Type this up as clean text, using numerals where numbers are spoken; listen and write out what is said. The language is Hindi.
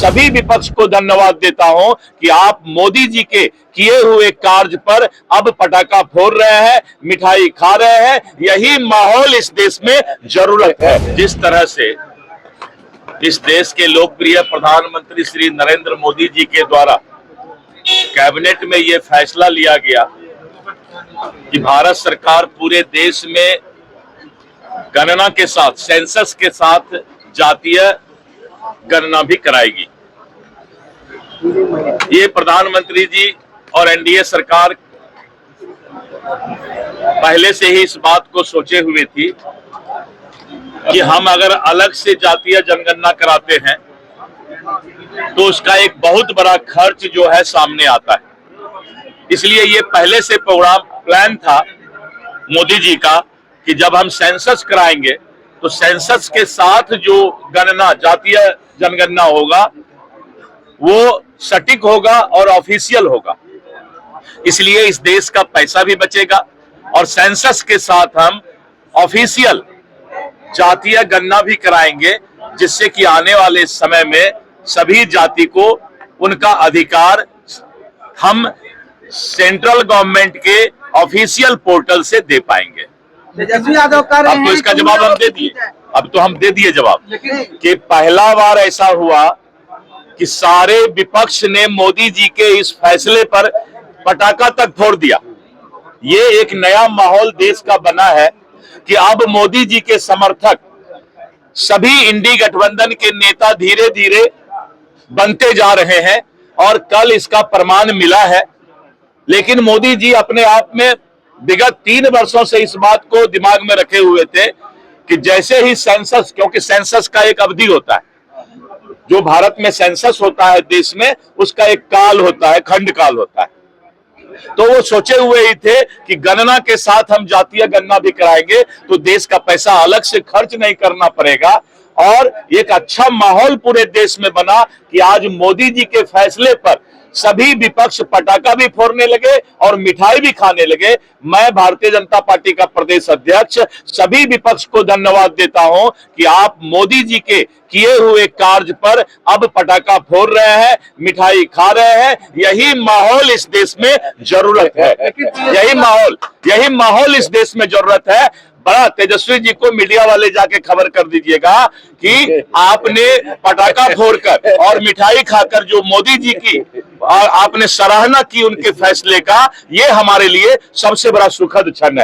सभी विपक्ष को धन्यवाद देता हूं कि आप मोदी जी के किए हुए कार्य पर अब पटाखा फोड़ रहे हैं, मिठाई खा रहे हैं। यही माहौल इस देश में जरूरत है। जिस तरह से इस देश के लोकप्रिय प्रधानमंत्री श्री नरेंद्र मोदी जी के द्वारा कैबिनेट में यह फैसला लिया गया कि भारत सरकार पूरे देश में गणना के साथ, सेंसस के साथ जातीय गणना भी कराएगी। ये प्रधानमंत्री जी और एनडीए सरकार पहले से ही इस बात को सोचे हुए थी कि हम अगर अलग से जातीय जनगणना कराते हैं तो उसका एक बहुत बड़ा खर्च जो है सामने आता है। इसलिए ये पहले से प्लान था मोदी जी का कि जब हम सेंसस कराएंगे तो सेंसस के साथ जो गणना, जातीय जनगणना होगा वो सटीक होगा और ऑफिशियल होगा। इसलिए इस देश का पैसा भी बचेगा और सेंसस के साथ हम ऑफिशियल जातीय गणना भी कराएंगे, जिससे कि आने वाले समय में सभी जाति को उनका अधिकार हम सेंट्रल गवर्नमेंट के ऑफिशियल पोर्टल से दे पाएंगे। अब तो इसका जवाब हम दे दिए, अब तो हम दे दिए जवाब कि पहला बार ऐसा हुआ कि सारे विपक्ष ने मोदी जी के इस फैसले पर पटाखा तक फोड़ दिया। ये एक नया माहौल देश का बना है कि अब मोदी जी के समर्थक, सभी इंडी गठबंधन के नेता धीरे धीरे बनते जा रहे हैं और कल इसका प्रमाण मिला है। लेकिन मोदी जी अपने आप में विगत 3 वर्षों से इस बात को दिमाग में रखे हुए थे कि जैसे ही सेंसस, क्योंकि सेंसस का एक अवधि होता है, जो भारत में सेंसस होता है देश में, उसका एक काल होता है, खंड काल होता है। तो वो सोचे हुए ही थे कि गणना के साथ हम जातीय गणना भी कराएंगे तो देश का पैसा अलग से खर्च नहीं करना पड़ेगा। और एक अच्छा माहौल पूरे देश में बना कि आज मोदी जी के फैसले पर सभी विपक्ष पटाखा भी फोड़ने लगे और मिठाई भी खाने लगे। मैं भारतीय जनता पार्टी का प्रदेश अध्यक्ष सभी विपक्ष को धन्यवाद देता हूं कि आप मोदी जी के किए हुए कार्य पर अब पटाखा फोड़ रहे हैं, मिठाई खा रहे हैं। यही माहौल इस देश में जरूरत है। यही माहौल इस देश में जरूरत है। बड़ा तेजस्वी जी को मीडिया वाले जाके खबर कर दीजिएगा कि आपने पटाखा फोड़कर और मिठाई खाकर जो मोदी जी की आपने सराहना की उनके फैसले का, ये हमारे लिए सबसे बड़ा सुखद क्षण है।